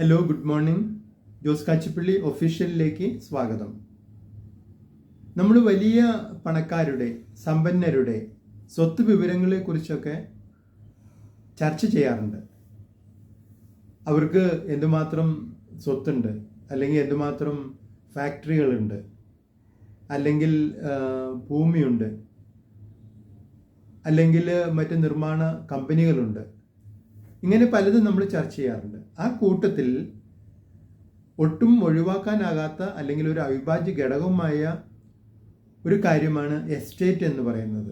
Hello, good morning. Jose Kachippally ഒഫീഷ്യലിലേക്ക് സ്വാഗതം. നമ്മൾ വലിയ പണക്കാരുടെ, സമ്പന്നരുടെ സ്വത്ത് വിവരങ്ങളെക്കുറിച്ചൊക്കെ ചർച്ച ചെയ്യാറുണ്ട്. അവർക്ക് എന്തുമാത്രം സ്വത്തുണ്ട്, അല്ലെങ്കിൽ എന്തുമാത്രം ഫാക്ടറികളുണ്ട്, അല്ലെങ്കിൽ ഭൂമിയുണ്ട്, അല്ലെങ്കിൽ മറ്റ് നിർമ്മാണ കമ്പനികളുണ്ട്. ഇങ്ങനെ പലതും നമ്മൾ ചർച്ച ചെയ്യാറുണ്ട്. ആ കൂട്ടത്തിൽ ഒട്ടും ഒഴിവാക്കാനാകാത്ത അല്ലെങ്കിൽ ഒരു അവിഭാജ്യ ഘടകമായ ഒരു കാര്യമാണ് എസ്റ്റേറ്റ് എന്ന് പറയുന്നത്.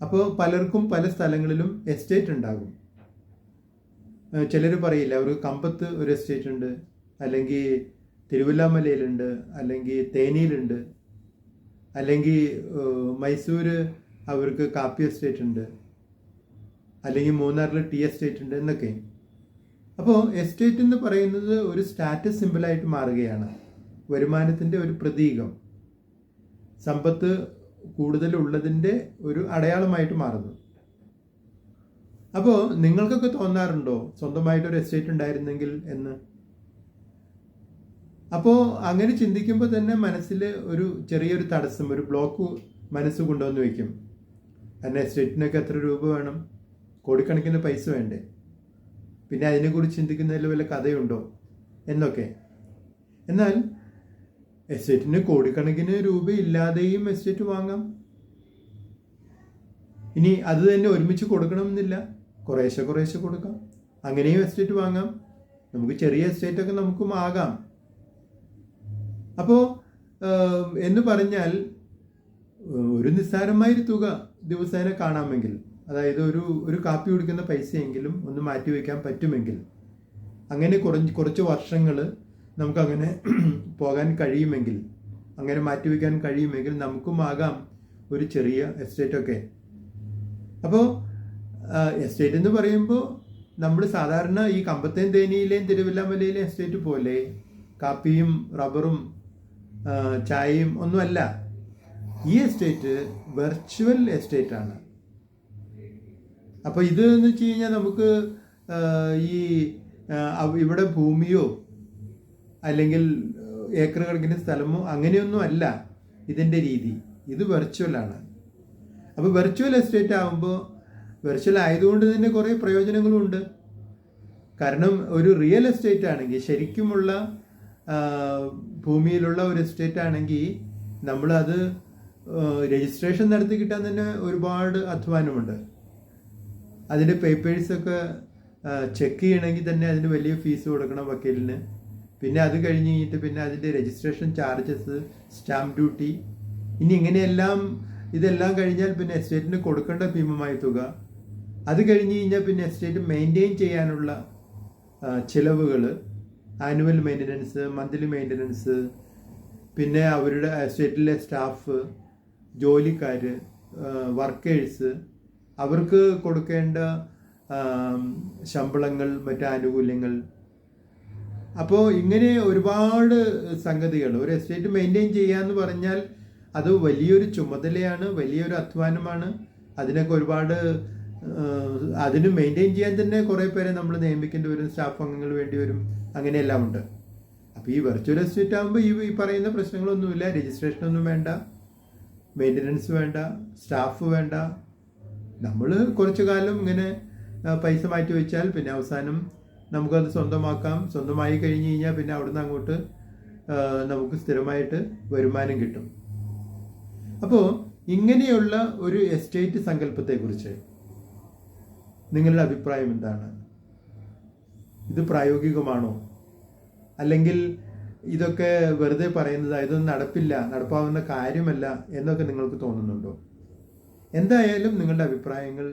അപ്പോൾ പലർക്കും പല സ്ഥലങ്ങളിലും എസ്റ്റേറ്റ് ഉണ്ടാകും. ചിലർ പറയില്ല, ഒരു കമ്പത്ത് ഒരു എസ്റ്റേറ്റ് ഉണ്ട്, അല്ലെങ്കിൽ തിരുവല്ലാമലയിലുണ്ട്, അല്ലെങ്കിൽ തേനിയിലുണ്ട്, അല്ലെങ്കിൽ മൈസൂർ അവർക്ക് കാപ്പി എസ്റ്റേറ്റ് ഉണ്ട്, അല്ലെങ്കിൽ മൂന്നാറിൽ ടീ എസ്റ്റേറ്റ് ഉണ്ട് എന്നൊക്കെ. അപ്പോൾ എസ്റ്റേറ്റ് എന്ന് പറയുന്നത് ഒരു സ്റ്റാറ്റസ് സിമ്പിളായിട്ട് മാറുകയാണ്, വരുമാനത്തിൻ്റെ ഒരു പ്രതീകം, സമ്പത്ത് കൂടുതലുള്ളതിൻ്റെ ഒരു അടയാളമായിട്ട് മാറുന്നു. അപ്പോൾ നിങ്ങൾക്കൊക്കെ തോന്നാറുണ്ടോ സ്വന്തമായിട്ടൊരു എസ്റ്റേറ്റ് ഉണ്ടായിരുന്നെങ്കിൽ എന്ന്? അപ്പോൾ അങ്ങനെ ചിന്തിക്കുമ്പോൾ തന്നെ മനസ്സിൽ ഒരു ചെറിയൊരു തടസ്സം, ഒരു ബ്ലോക്ക് മനസ്സ് കൊണ്ടുവന്ന് വയ്ക്കും. കാരണം എസ്റ്റേറ്റിനൊക്കെ എത്ര രൂപ വേണം, കോടിക്കണക്കിന് പൈസ വേണ്ടേ, പിന്നെ അതിനെക്കുറിച്ച് ചിന്തിക്കുന്നതിൽ വല്ല കഥയുണ്ടോ എന്നൊക്കെ. എന്നാൽ എസ്റ്റേറ്റിന് കോടിക്കണക്കിന് രൂപ ഇല്ലാതെയും എസ്റ്റേറ്റ് വാങ്ങാം. ഇനി അത് തന്നെ ഒരുമിച്ച് കൊടുക്കണമെന്നില്ല, കുറേശ്ശെ കുറേശ്ശെ കൊടുക്കാം, അങ്ങനെയും എസ്റ്റേറ്റ് വാങ്ങാം. നമുക്ക് ചെറിയ എസ്റ്റേറ്റൊക്കെ നമുക്കും ആകാം. അപ്പോൾ എന്ന് പറഞ്ഞാൽ ഒരു നിസ്സാരമായൊരു തുക ദിവസേന കാണാമെങ്കിൽ, അതായത് ഒരു കാപ്പി കുടിക്കുന്ന പൈസയെങ്കിലും ഒന്ന് മാറ്റി വയ്ക്കാൻ പറ്റുമെങ്കിൽ, അങ്ങനെ കുറച്ച് വർഷങ്ങൾ നമുക്കങ്ങനെ പോകാൻ കഴിയുമെങ്കിൽ, അങ്ങനെ മാറ്റി വയ്ക്കാൻ കഴിയുമെങ്കിൽ നമുക്കും ആകാം ഒരു ചെറിയ എസ്റ്റേറ്റൊക്കെ. അപ്പോൾ എസ്റ്റേറ്റ് എന്ന് പറയുമ്പോൾ നമ്മൾ സാധാരണ ഈ കമ്പത്തേം തേനിയിലെയും തിരുവല്ലാമലയിലെയും എസ്റ്റേറ്റ് പോലെ കാപ്പിയും റബ്ബറും ചായയും ഒന്നുമല്ല. ഈ എസ്റ്റേറ്റ് വെർച്വൽ എസ്റ്റേറ്റാണ്. അപ്പോൾ ഇത് എന്ന് വെച്ച് കഴിഞ്ഞാൽ നമുക്ക് ഈ ഇവിടെ ഭൂമിയോ അല്ലെങ്കിൽ ഏക്കർ കണക്കിന് സ്ഥലമോ അങ്ങനെയൊന്നും അല്ല ഇതിൻ്റെ രീതി. ഇത് വെർച്വലാണ്. അപ്പോൾ വെർച്വൽ എസ്റ്റേറ്റ് ആകുമ്പോൾ, വെർച്വൽ ആയതുകൊണ്ട് തന്നെ കുറേ പ്രയോജനങ്ങളും ഉണ്ട്. കാരണം ഒരു റിയൽ എസ്റ്റേറ്റ് ആണെങ്കിൽ, ശരിക്കുമുള്ള ഭൂമിയിലുള്ള ഒരു എസ്റ്റേറ്റ് ആണെങ്കിൽ നമ്മളത് രജിസ്ട്രേഷൻ നടത്തി കിട്ടാൻ തന്നെ ഒരുപാട് അധ്വാനമുണ്ട്. അതിൻ്റെ പേപ്പേഴ്സൊക്കെ ചെക്ക് ചെയ്യണമെങ്കിൽ തന്നെ അതിന് വലിയ ഫീസ് കൊടുക്കണം വക്കീലിന്. പിന്നെ അത് കഴിഞ്ഞ് കഴിഞ്ഞിട്ട് പിന്നെ അതിൻ്റെ രജിസ്ട്രേഷൻ ചാർജസ്, സ്റ്റാമ്പ് ഡ്യൂട്ടി, ഇനി ഇതെല്ലാം കഴിഞ്ഞാൽ പിന്നെ എസ്റ്റേറ്റിന് കൊടുക്കേണ്ട ഭീമമായ തുക. അത് കഴിഞ്ഞ് കഴിഞ്ഞാൽ പിന്നെ എസ്റ്റേറ്റ് മെയിൻറ്റെയിൻ ചെയ്യാനുള്ള ചിലവുകൾ, ആനുവൽ മെയിൻ്റനൻസ്, മന്ത്ലി മെയിൻ്റനൻസ്, പിന്നെ അവരുടെ എസ്റ്റേറ്റിലെ സ്റ്റാഫ്, ജോലിക്കാർ, വർക്കേഴ്സ്, അവർക്ക് കൊടുക്കേണ്ട ശമ്പളങ്ങൾ, മറ്റ് ആനുകൂല്യങ്ങൾ. അപ്പോൾ ഇങ്ങനെ ഒരുപാട് സംഗതികൾ. ഒരു എസ്റ്റേറ്റ് മെയിൻറ്റെയിൻ ചെയ്യാന്ന് പറഞ്ഞാൽ അത് വലിയൊരു ചുമതലയാണ്, വലിയൊരു അധ്വാനമാണ്. അതിനൊക്കെ ഒരുപാട്, അതിന് മെയിൻറ്റെയിൻ ചെയ്യാൻ തന്നെ കുറേ പേരെ നമ്മൾ നിയമിക്കേണ്ടി വരും, സ്റ്റാഫ് അംഗങ്ങൾ വേണ്ടി വരും, അങ്ങനെയെല്ലാം ഉണ്ട്. അപ്പോൾ ഈ വെർച്വൽ എസ്റ്റേറ്റ് ആകുമ്പോൾ ഈ പറയുന്ന പ്രശ്നങ്ങളൊന്നുമില്ല. രജിസ്ട്രേഷനൊന്നും വേണ്ട, മെയിൻ്റനൻസ് വേണ്ട, സ്റ്റാഫ് വേണ്ട. നമ്മൾ കുറച്ചു കാലം ഇങ്ങനെ പൈസ മാറ്റി വെച്ചാൽ പിന്നെ അവസാനം നമുക്കത് സ്വന്തമാക്കാം. സ്വന്തമായി കഴിഞ്ഞ് കഴിഞ്ഞാൽ പിന്നെ അവിടുന്ന് അങ്ങോട്ട് നമുക്ക് സ്ഥിരമായിട്ട് വരുമാനം കിട്ടും. അപ്പോൾ ഇങ്ങനെയുള്ള ഒരു എസ്റ്റേറ്റ് സങ്കല്പത്തെക്കുറിച്ച് നിങ്ങളുടെ അഭിപ്രായം എന്താണ്? ഇത് പ്രായോഗികമാണോ, അല്ലെങ്കിൽ ഇതൊക്കെ വെറുതെ പറയുന്നത്, ഇതൊന്നും നടപ്പാവുന്ന കാര്യമല്ല എന്നൊക്കെ നിങ്ങൾക്ക് തോന്നുന്നുണ്ടോ? എന്തായാലും നിങ്ങളുടെ അഭിപ്രായങ്ങൾ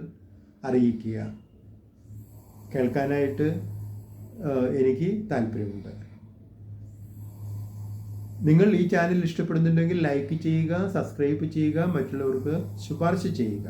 അറിയിക്കുക. കേൾക്കാനായിട്ട് എനിക്ക് താല്പര്യമുണ്ട്. നിങ്ങൾ ഈ ചാനൽ ഇഷ്ടപ്പെടുന്നുണ്ടെങ്കിൽ ലൈക്ക് ചെയ്യുക, സബ്സ്ക്രൈബ് ചെയ്യുക, മറ്റുള്ളവർക്ക് ശുപാർശ ചെയ്യുക.